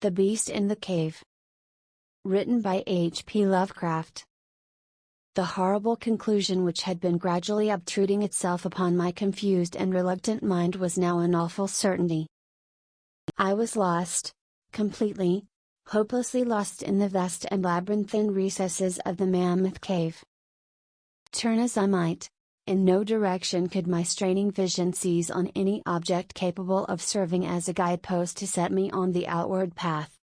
The Beast in the Cave. Written by H.P. Lovecraft. The horrible conclusion which had been gradually obtruding itself upon my confused and reluctant mind was now an awful certainty. I was lost, completely, hopelessly lost in the vast and labyrinthine recesses of the mammoth cave. Turn as I might, in no direction could my straining vision seize on any object capable of serving as a guidepost to set me on the outward path.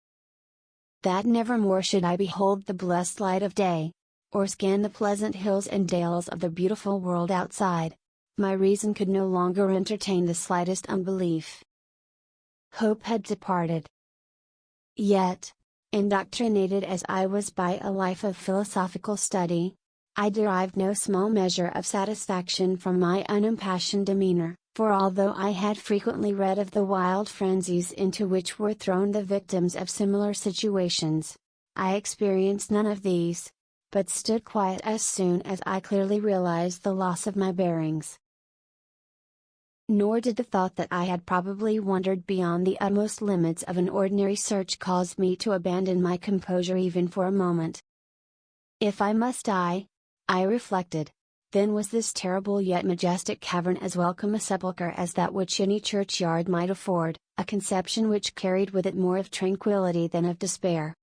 That nevermore should I behold the blessed light of day, or scan the pleasant hills and dales of the beautiful world outside, my reason could no longer entertain the slightest unbelief. Hope had departed. Yet, indoctrinated as I was by a life of philosophical study, I derived no small measure of satisfaction from my unimpassioned demeanor, for although I had frequently read of the wild frenzies into which were thrown the victims of similar situations, I experienced none of these, but stood quiet as soon as I clearly realized the loss of my bearings. Nor did the thought that I had probably wandered beyond the utmost limits of an ordinary search cause me to abandon my composure even for a moment. If I must die, I reflected, then was this terrible yet majestic cavern as welcome a sepulchre as that which any churchyard might afford, a conception which carried with it more of tranquility than of despair.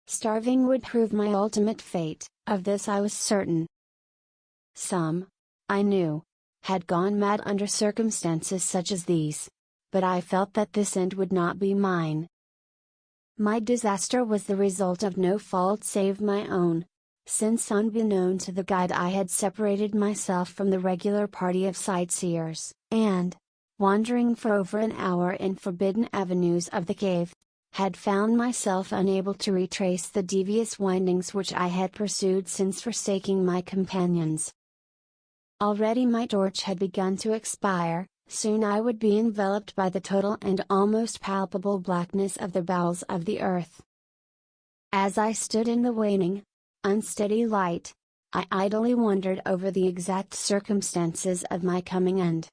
Starving would prove my ultimate fate, of this I was certain. Some, I knew, had gone mad under circumstances such as these, but I felt that this end would not be mine. My disaster was the result of no fault save my own, since unbeknown to the guide I had separated myself from the regular party of sightseers, and, wandering for over an hour in forbidden avenues of the cave, had found myself unable to retrace the devious windings which I had pursued since forsaking my companions. Already my torch had begun to expire, soon I would be enveloped by the total and almost palpable blackness of the bowels of the earth. As I stood in the waning, unsteady light, I idly wondered over the exact circumstances of my coming end.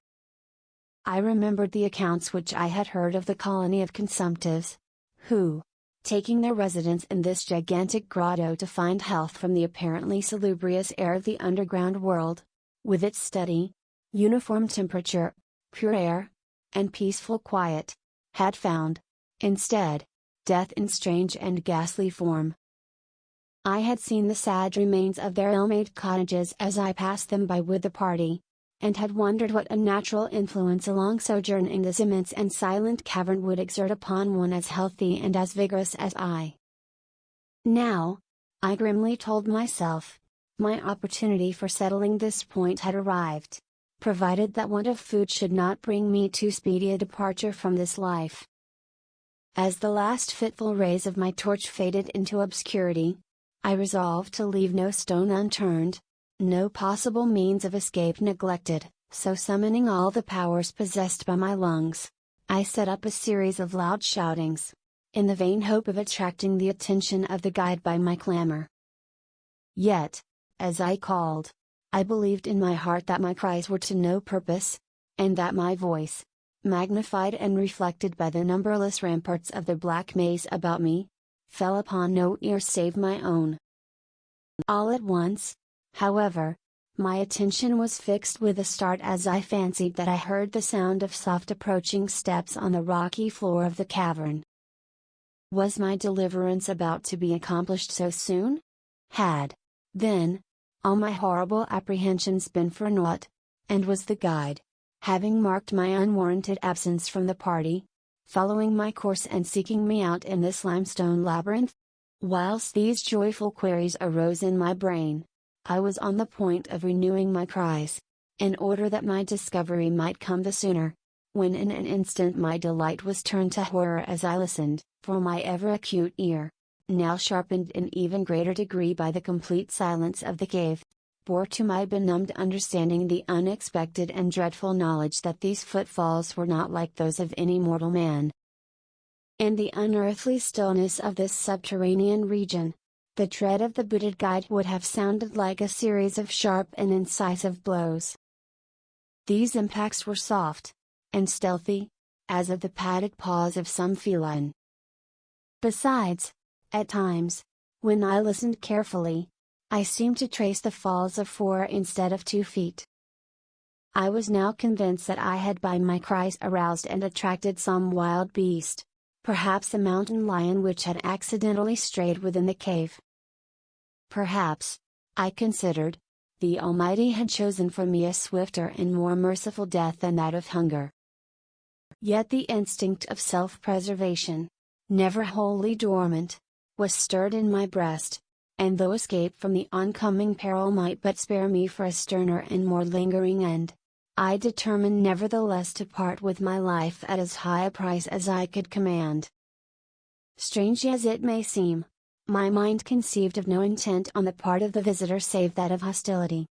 I remembered the accounts which I had heard of the colony of consumptives, who, taking their residence in this gigantic grotto to find health from the apparently salubrious air of the underground world, with its steady, uniform temperature, pure air, and peaceful quiet, had found, instead, death in strange and ghastly form. I had seen the sad remains of their ill-made cottages as I passed them by with the party, and had wondered what unnatural influence a long sojourn in this immense and silent cavern would exert upon one as healthy and as vigorous as I. Now, I grimly told myself, my opportunity for settling this point had arrived, provided that want of food should not bring me too speedy a departure from this life. As the last fitful rays of my torch faded into obscurity, I resolved to leave no stone unturned, no possible means of escape neglected, so summoning all the powers possessed by my lungs, I set up a series of loud shoutings, in the vain hope of attracting the attention of the guide by my clamor. Yet, as I called, I believed in my heart that my cries were to no purpose, and that my voice, magnified and reflected by the numberless ramparts of the black maze about me, fell upon no ear save my own. All at once, however, my attention was fixed with a start as I fancied that I heard the sound of soft approaching steps on the rocky floor of the cavern. Was my deliverance about to be accomplished so soon? Had, then, all my horrible apprehensions been for naught, and was the guide, having marked my unwarranted absence from the party, following my course and seeking me out in this limestone labyrinth? Whilst these joyful queries arose in my brain, I was on the point of renewing my cries, in order that my discovery might come the sooner, when in an instant my delight was turned to horror as I listened, for my ever acute ear, now sharpened in even greater degree by the complete silence of the cave, bore to my benumbed understanding the unexpected and dreadful knowledge that these footfalls were not like those of any mortal man. In the unearthly stillness of this subterranean region, the tread of the booted guide would have sounded like a series of sharp and incisive blows. These impacts were soft, and stealthy, as of the padded paws of some feline. Besides, at times, when I listened carefully, I seemed to trace the falls of 4 instead of 2 feet. I was now convinced that I had by my cries aroused and attracted some wild beast, perhaps a mountain lion which had accidentally strayed within the cave. Perhaps, I considered, the Almighty had chosen for me a swifter and more merciful death than that of hunger. Yet the instinct of self-preservation, never wholly dormant, was stirred in my breast, and though escape from the oncoming peril might but spare me for a sterner and more lingering end, I determined nevertheless to part with my life at as high a price as I could command. Strange as it may seem, my mind conceived of no intent on the part of the visitor save that of hostility.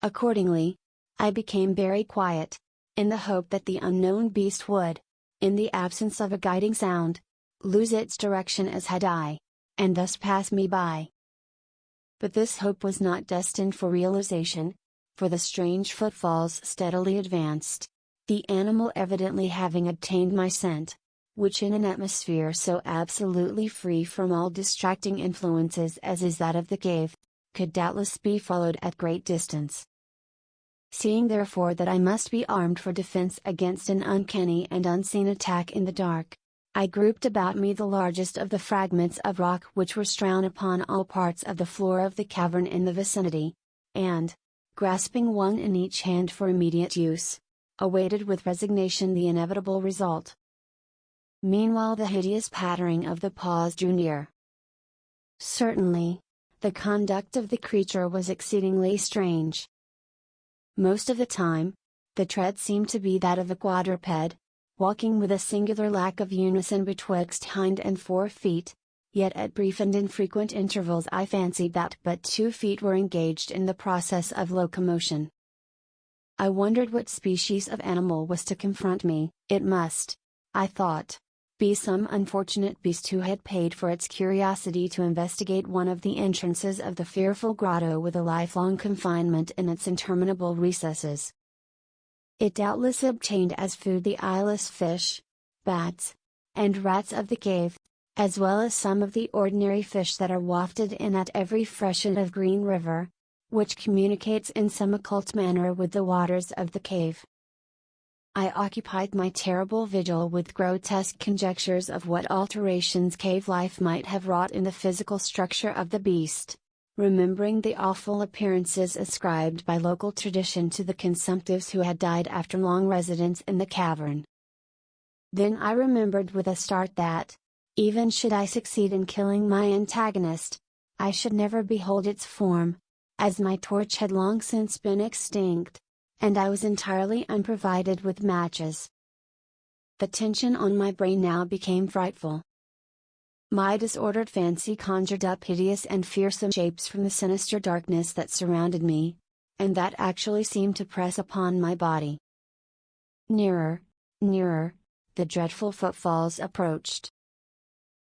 Accordingly, I became very quiet, in the hope that the unknown beast would, in the absence of a guiding sound, lose its direction as had I, and thus pass me by. But this hope was not destined for realization, for the strange footfalls steadily advanced, the animal evidently having obtained my scent, which in an atmosphere so absolutely free from all distracting influences as is that of the cave, could doubtless be followed at great distance. Seeing therefore that I must be armed for defense against an uncanny and unseen attack in the dark, I grouped about me the largest of the fragments of rock which were strewn upon all parts of the floor of the cavern in the vicinity, and, grasping one in each hand for immediate use, awaited with resignation the inevitable result. Meanwhile the hideous pattering of the paws drew near. Certainly, the conduct of the creature was exceedingly strange. Most of the time, the tread seemed to be that of a quadruped, walking with a singular lack of unison betwixt hind and 4 feet, yet at brief and infrequent intervals I fancied that but 2 feet were engaged in the process of locomotion. I wondered what species of animal was to confront me. It must, I thought, be some unfortunate beast who had paid for its curiosity to investigate one of the entrances of the fearful grotto with a lifelong confinement in its interminable recesses. It doubtless obtained as food the eyeless fish, bats, and rats of the cave, as well as some of the ordinary fish that are wafted in at every freshet of green river, which communicates in some occult manner with the waters of the cave. I occupied my terrible vigil with grotesque conjectures of what alterations cave life might have wrought in the physical structure of the beast, remembering the awful appearances ascribed by local tradition to the consumptives who had died after long residence in the cavern. Then I remembered with a start that, even should I succeed in killing my antagonist, I should never behold its form, as my torch had long since been extinct, and I was entirely unprovided with matches. The tension on my brain now became frightful. My disordered fancy conjured up hideous and fearsome shapes from the sinister darkness that surrounded me, and that actually seemed to press upon my body. Nearer, nearer, the dreadful footfalls approached.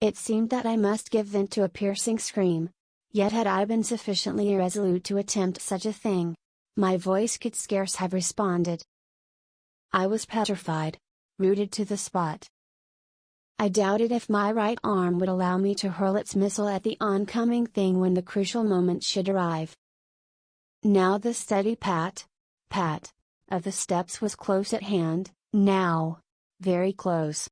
It seemed that I must give vent to a piercing scream, yet had I been sufficiently irresolute to attempt such a thing, my voice could scarce have responded. I was petrified, rooted to the spot. I doubted if my right arm would allow me to hurl its missile at the oncoming thing when the crucial moment should arrive. Now the steady pat, pat, of the steps was close at hand, now, very close.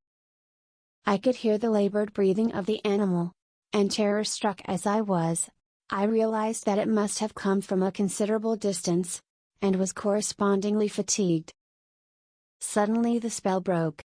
I could hear the labored breathing of the animal, and terror-struck as I was, I realized that it must have come from a considerable distance, and was correspondingly fatigued. Suddenly the spell broke.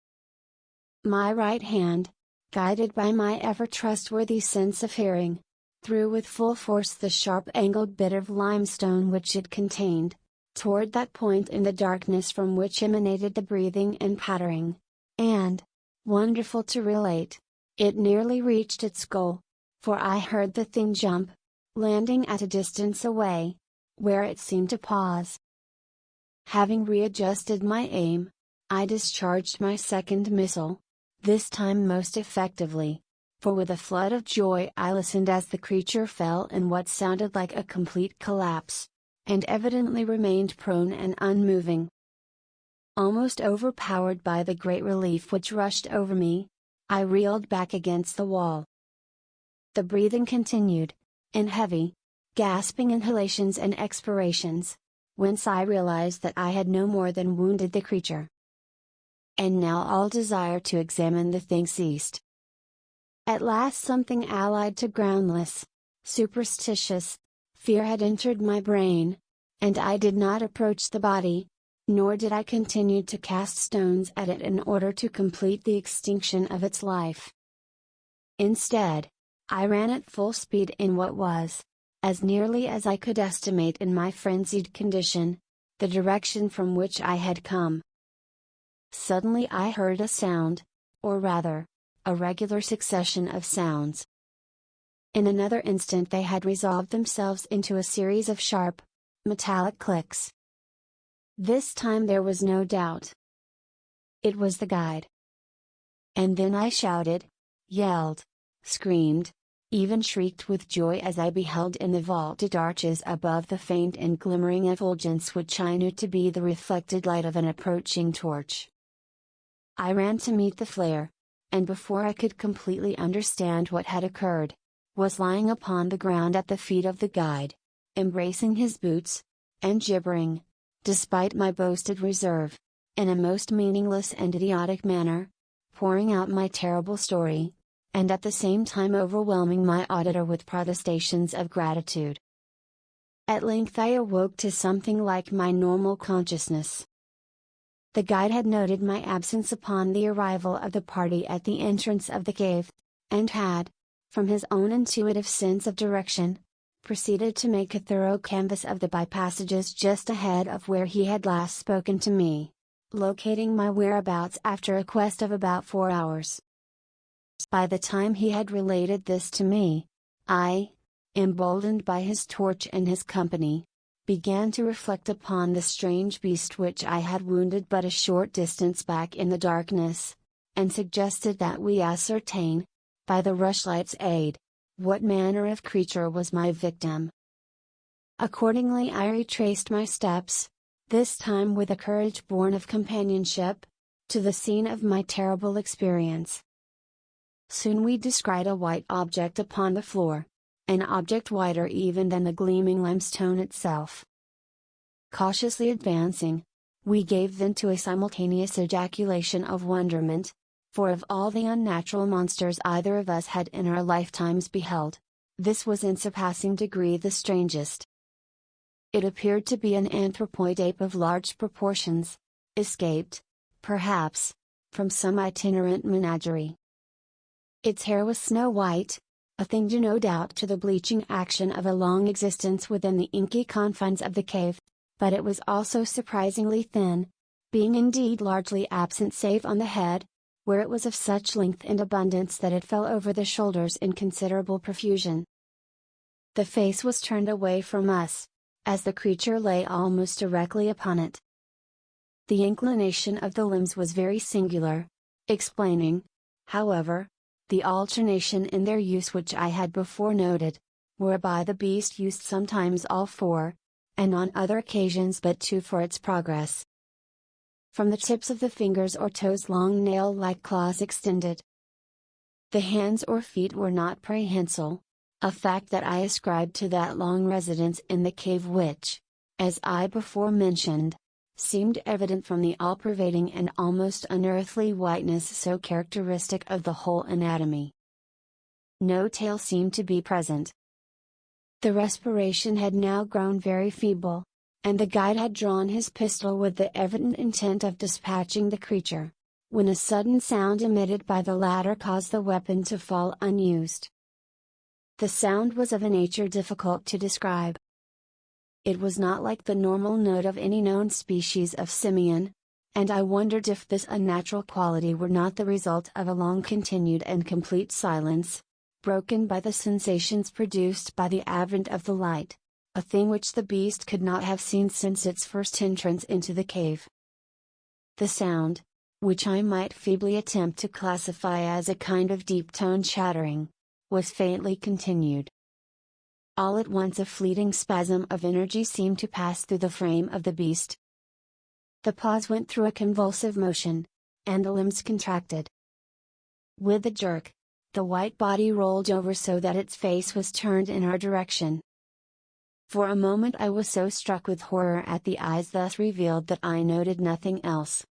My right hand, guided by my ever-trustworthy sense of hearing, threw with full force the sharp-angled bit of limestone which it contained, toward that point in the darkness from which emanated the breathing and pattering, and, wonderful to relate, it nearly reached its goal, for I heard the thing jump, landing at a distance away, where it seemed to pause. Having readjusted my aim, I discharged my second missile, this time most effectively, for with a flood of joy I listened as the creature fell in what sounded like a complete collapse, and evidently remained prone and unmoving. Almost overpowered by the great relief which rushed over me, I reeled back against the wall. The breathing continued, in heavy, gasping inhalations and expirations, whence I realized that I had no more than wounded the creature. And now all desire to examine the thing ceased. At last something allied to groundless, superstitious, fear had entered my brain, and I did not approach the body, nor did I continue to cast stones at it in order to complete the extinction of its life. Instead, I ran at full speed in what was, as nearly as I could estimate in my frenzied condition, the direction from which I had come. Suddenly I heard a sound, or rather, a regular succession of sounds. In another instant they had resolved themselves into a series of sharp, metallic clicks. This time there was no doubt. It was the guide. And then I shouted, yelled, screamed, even shrieked with joy as I beheld in the vaulted arches above the faint and glimmering effulgence which I knew to be the reflected light of an approaching torch. I ran to meet the flare, and before I could completely understand what had occurred, was lying upon the ground at the feet of the guide, embracing his boots, and gibbering, despite my boasted reserve, in a most meaningless and idiotic manner, pouring out my terrible story, and at the same time overwhelming my auditor with protestations of gratitude. At length I awoke to something like my normal consciousness. The guide had noted my absence upon the arrival of the party at the entrance of the cave, and had, from his own intuitive sense of direction, proceeded to make a thorough canvass of the by-passages just ahead of where he had last spoken to me, locating my whereabouts after a quest of about 4 hours. By the time he had related this to me, I, emboldened by his torch and his company, began to reflect upon the strange beast which I had wounded but a short distance back in the darkness, and suggested that we ascertain, by the rushlight's aid, what manner of creature was my victim. Accordingly I retraced my steps, this time with a courage born of companionship, to the scene of my terrible experience. Soon we descried a white object upon the floor, an object whiter even than the gleaming limestone itself. Cautiously advancing, we gave vent to a simultaneous ejaculation of wonderment, for of all the unnatural monsters either of us had in our lifetimes beheld, this was in surpassing degree the strangest. It appeared to be an anthropoid ape of large proportions, escaped, perhaps, from some itinerant menagerie. Its hair was snow white, a thing due no doubt to the bleaching action of a long existence within the inky confines of the cave, but it was also surprisingly thin, being indeed largely absent save on the head, where it was of such length and abundance that it fell over the shoulders in considerable profusion. The face was turned away from us, as the creature lay almost directly upon it. The inclination of the limbs was very singular, explaining, however, the alternation in their use which I had before noted, whereby the beast used sometimes all 4, and on other occasions but 2 for its progress. From the tips of the fingers or toes long nail-like claws extended. The hands or feet were not prehensile, a fact that I ascribed to that long residence in the cave which, as I before mentioned, seemed evident from the all-pervading and almost unearthly whiteness so characteristic of the whole anatomy. No tail seemed to be present. The respiration had now grown very feeble, and the guide had drawn his pistol with the evident intent of dispatching the creature, when a sudden sound emitted by the latter caused the weapon to fall unused. The sound was of a nature difficult to describe. It was not like the normal note of any known species of simian, and I wondered if this unnatural quality were not the result of a long continued and complete silence, broken by the sensations produced by the advent of the light, a thing which the beast could not have seen since its first entrance into the cave. The sound, which I might feebly attempt to classify as a kind of deep-toned chattering, was faintly continued. All at once a fleeting spasm of energy seemed to pass through the frame of the beast. The paws went through a convulsive motion, and the limbs contracted. With a jerk, the white body rolled over so that its face was turned in our direction. For a moment I was so struck with horror at the eyes thus revealed that I noted nothing else.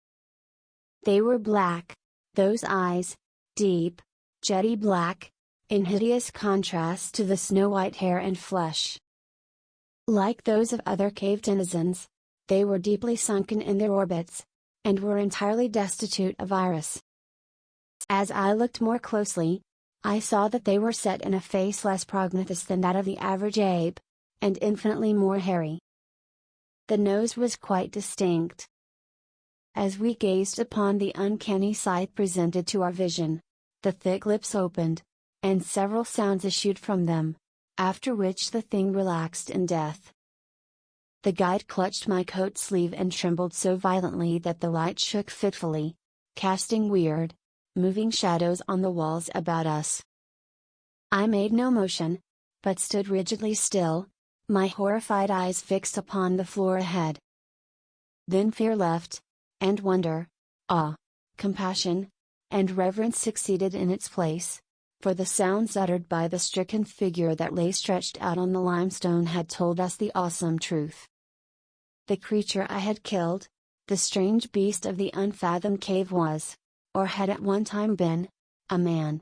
They were black, those eyes, deep, jetty black, in hideous contrast to the snow-white hair and flesh. Like those of other cave denizens, they were deeply sunken in their orbits, and were entirely destitute of iris. As I looked more closely, I saw that they were set in a face less prognathous than that of the average ape, and infinitely more hairy. The nose was quite distinct. As we gazed upon the uncanny sight presented to our vision, the thick lips opened, and several sounds issued from them, after which the thing relaxed in death. The guide clutched my coat sleeve and trembled so violently that the light shook fitfully, casting weird, moving shadows on the walls about us. I made no motion, but stood rigidly still, my horrified eyes fixed upon the floor ahead. Then fear left, and wonder, awe, compassion, and reverence succeeded in its place, for the sounds uttered by the stricken figure that lay stretched out on the limestone had told us the awesome truth. The creature I had killed, the strange beast of the unfathomed cave was, or had at one time been, a man.